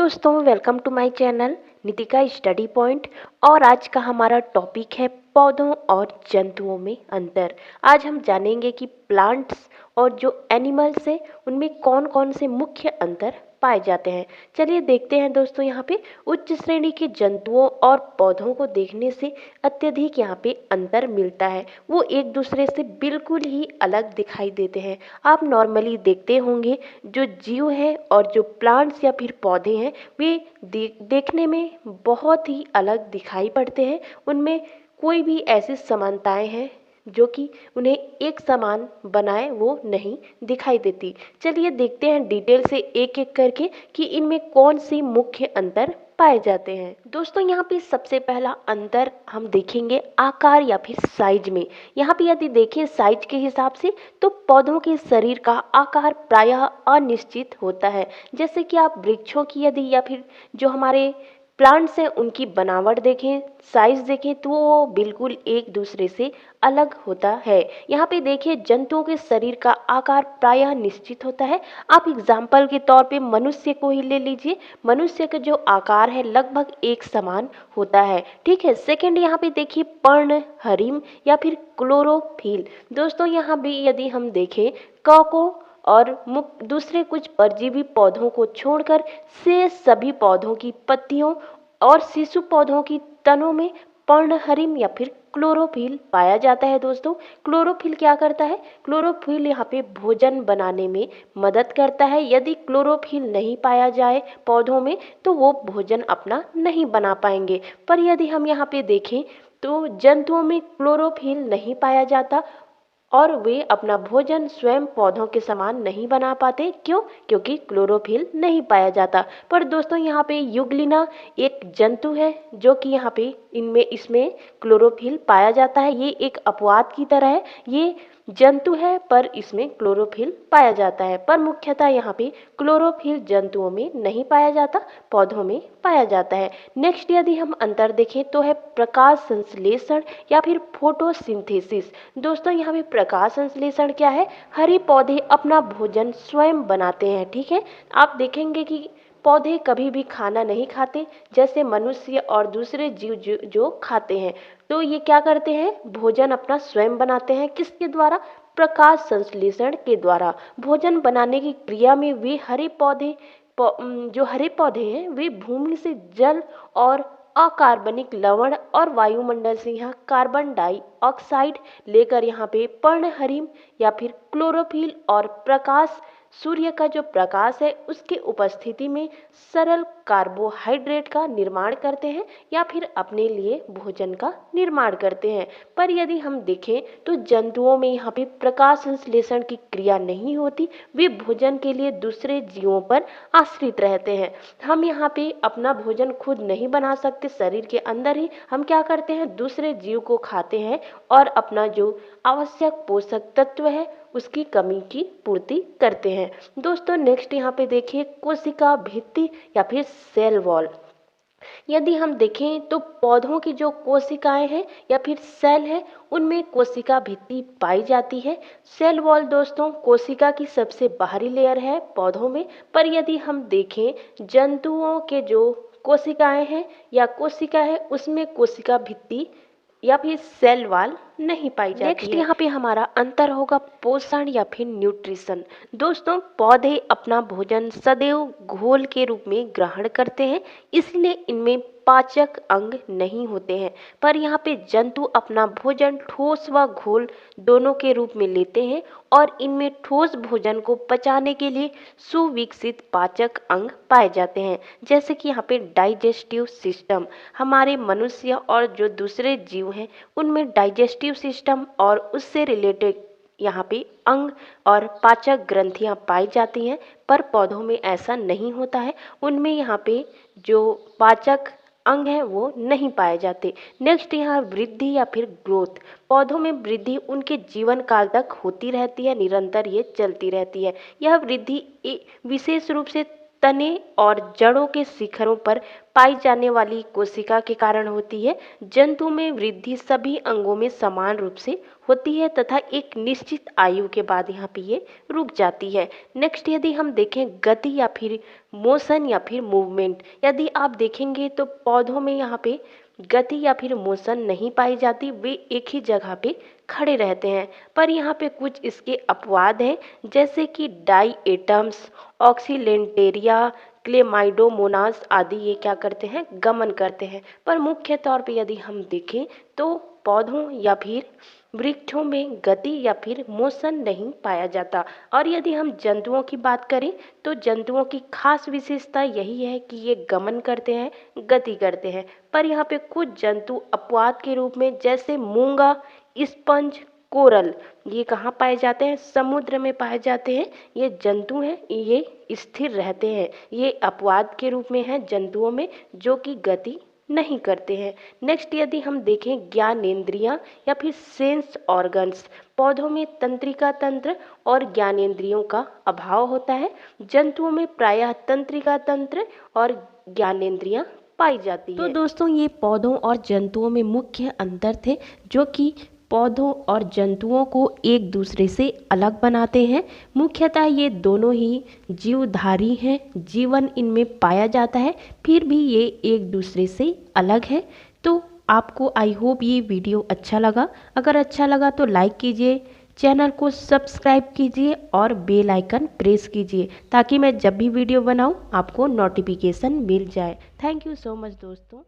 दोस्तों, welcome to my channel Nitika study point. और आज का हमारा टॉपिक है पौधों और जंतुओं में अंतर। आज हम जानेंगे कि प्लांट्स और जो एनिमल्स हैं उनमें कौन कौन से मुख्य अंतर पाए जाते हैं। चलिए देखते हैं दोस्तों। यहाँ पे उच्च श्रेणी के जंतुओं और पौधों को देखने से अत्यधिक यहाँ पे अंतर मिलता है। वो एक दूसरे से बिल्कुल ही अलग दिखाई देते हैं। आप नॉर्मली देखते होंगे जो जीव है और जो प्लांट्स या फिर पौधे हैं वे देखने में बहुत ही अलग दिखाई पड़ते हैं। उनमें कोई भी ऐसी समानताएं हैं जो कि उन्हें एक समान बनाए वो नहीं दिखाई देती। चलिए देखते हैं डिटेल से एक एक करके कि इनमें कौन सी मुख्य अंतर पाए जाते हैं। दोस्तों, यहाँ पे सबसे पहला अंतर हम देखेंगे आकार या फिर साइज में। यहाँ पे यदि देखें साइज के हिसाब से तो पौधों के शरीर का आकार प्रायः अनिश्चित होता है। जैसे कि आप वृक्षों की यदि या फिर जो हमारे प्लांट्स हैं उनकी बनावट देखें, साइज देखें तो वो बिल्कुल एक दूसरे से अलग होता है। यहाँ पे देखिए जंतुओं के शरीर का आकार प्रायः निश्चित होता है। आप एग्जाम्पल के तौर पे मनुष्य को ही ले लीजिए। मनुष्य का जो आकार है लगभग एक समान होता है। ठीक है। सेकंड यहाँ पे देखिए पर्ण हरिम या फिर क्लोरोफिल। दोस्तों, यहाँ भी यदि हम देखें को और दूसरे कुछ परजीवी पौधों को छोड़कर शेष सभी पौधों की पत्तियों और शिशु पौधों की तनों में पर्णहरिम या फिर क्लोरोफिल पाया जाता है। दोस्तों, क्लोरोफिल क्या करता है? क्लोरोफिल यहाँ पे भोजन बनाने में मदद करता है। यदि क्लोरोफिल नहीं पाया जाए पौधों में तो वो भोजन अपना नहीं बना पाएंगे। पर यदि हम यहाँ पे देखें तो जंतुओं में क्लोरोफिल नहीं पाया जाता और वे अपना भोजन स्वयं पौधों के समान नहीं बना पाते। क्यों? क्योंकि क्लोरोफिल नहीं पाया जाता। पर दोस्तों, यहाँ पे युगलिना एक जंतु है जो कि यहाँ पे इसमें क्लोरोफिल पाया जाता है। ये एक अपवाद की तरह है। ये जंतु है पर इसमें क्लोरोफिल पाया जाता है। पर मुख्यतः यहाँ पे क्लोरोफिल जंतुओं में नहीं पाया जाता, पौधों में पाया जाता है। नेक्स्ट यदि हम अंतर देखें तो है प्रकाश संश्लेषण या फिर फोटोसिंथेसिस। दोस्तों, यहाँ पे प्रकाश संश्लेषण क्या है? हरे पौधे अपना भोजन स्वयं बनाते हैं। ठीक है। आप देखेंगे कि पौधे कभी भी खाना नहीं खाते जैसे मनुष्य और दूसरे जीव जो खाते हैं। तो ये क्या करते हैं? भोजन अपना स्वयं बनाते हैं। किसके द्वारा? प्रकाश संश्लेषण के द्वारा। भोजन बनाने की क्रिया में वे जो हरे पौधे हैं वे भूमि से जल और अकार्बनिक लवण और वायुमंडल से यहाँ कार्बन डाइऑक्साइड लेकर यहाँ पे पर्णहरिम या फिर क्लोरोफिल और प्रकाश सूर्य का जो प्रकाश है उसकी उपस्थिति में सरल कार्बोहाइड्रेट का निर्माण करते हैं या फिर अपने लिए भोजन का निर्माण करते हैं। पर यदि हम देखें तो जंतुओं में यहाँ पे प्रकाश संश्लेषण की क्रिया नहीं होती। वे भोजन के लिए दूसरे जीवों पर आश्रित रहते हैं। हम यहाँ पे अपना भोजन खुद नहीं बना सकते। शरीर के अंदर ही हम क्या करते हैं? दूसरे जीव को खाते हैं और अपना जो आवश्यक पोषक तत्व है उसकी कमी की पूर्ति करते हैं। दोस्तों, नेक्स्ट यहाँ पे देखिए कोशिका भित्ति या फिर सेल वॉल। यदि हम देखें तो पौधों की जो कोशिकाएं हैं या फिर सेल है उनमें कोशिका भित्ति पाई जाती है। सेल वॉल दोस्तों कोशिका की सबसे बाहरी लेयर है पौधों में। पर यदि हम देखें जंतुओं के जो कोशिकाएं हैं या कोशिका है उसमें कोशिका भित्ति या फिर सेल वॉल नहीं पाई जाती है। नेक्स्ट यहाँ पे हमारा अंतर होगा पोषण या फिर न्यूट्रिशन। दोस्तों, पौधे अपना भोजन सदैव घोल के रूप में ग्रहण करते हैं, इसलिए इनमें पाचक अंग नहीं होते हैं। पर यहाँ पे जंतु अपना भोजन ठोस व घोल दोनों के रूप में लेते हैं और इनमें ठोस भोजन को पचाने के लिए सुविकसित पाचक अंग पाए जाते हैं। जैसे कि यहाँ पे डाइजेस्टिव सिस्टम। हमारे मनुष्य और जो दूसरे जीव हैं उनमें डाइजेस्टिव सिस्टम और उससे रिलेटेड यहाँ पे अंग और पाचक ग्रंथियाँ पाई जाती हैं। पर पौधों में ऐसा नहीं होता है। उनमें यहाँ पे जो पाचक अंग है वो नहीं पाए जाते। नेक्स्ट यहाँ वृद्धि या फिर ग्रोथ। पौधों में वृद्धि उनके जीवन काल तक होती रहती है, निरंतर ये चलती रहती है। यह वृद्धि विशेष रूप से तने और जड़ों के शिखरों पर पाई जाने वाली कोशिका के कारण होती है। जंतु में वृद्धि सभी अंगों में समान रूप से होती है तथा एक निश्चित आयु के बाद यहाँ पे ये रुक जाती है। नेक्स्ट यदि हम देखें गति या फिर मोशन या फिर मूवमेंट, यदि आप देखेंगे तो पौधों में यहाँ पे गति या फिर मोशन नहीं पाई जाती, वे एक ही जगह पे खड़े रहते हैं। पर यहाँ पे कुछ इसके अपवाद हैं, जैसे कि डाइएटम्स, ऑक्सीलेंटेरिया, क्लेमाइडोमोनास आदि ये क्या करते हैं, गमन करते हैं। पर मुख्य तौर पे यदि हम देखें तो पौधों या फिर वृक्षों में गति या फिर मोशन नहीं पाया जाता। और यदि हम जंतुओं की बात करें तो जंतुओं की खास विशेषता यही है कि ये गमन करते हैं, गति करते हैं। पर यहाँ पे कुछ जंतु अपवाद के रूप में, जैसे मूंगा, स्पंज, कोरल, ये कहाँ पाए जाते हैं, समुद्र में पाए जाते हैं। ये जंतु हैं, ये स्थिर रहते हैं, ये अपवाद के रूप में हैं जंतुओं में जो कि गति नहीं करते हैं। नेक्स्ट यदि हम देखें ज्ञानेंद्रियां या फिर सेंस ऑर्गन्स, पौधों में तंत्रिका तंत्र और ज्ञानेंद्रियों का अभाव होता है। जंतुओं में प्रायः तंत्रिका तंत्र और ज्ञानेंद्रियां पाई जाती है। तो दोस्तों ये पौधों और जंतुओं में मुख्य अंतर थे जो कि पौधों और जंतुओं को एक दूसरे से अलग बनाते हैं। मुख्यतः ये दोनों ही जीवधारी हैं, जीवन इनमें पाया जाता है, फिर भी ये एक दूसरे से अलग है। तो आपको आई होप ये वीडियो अच्छा लगा। अगर अच्छा लगा तो लाइक कीजिए, चैनल को सब्सक्राइब कीजिए और बेल आइकन प्रेस कीजिए ताकि मैं जब भी वीडियो बनाऊं आपको नोटिफिकेशन मिल जाए। थैंक यू सो मच दोस्तों।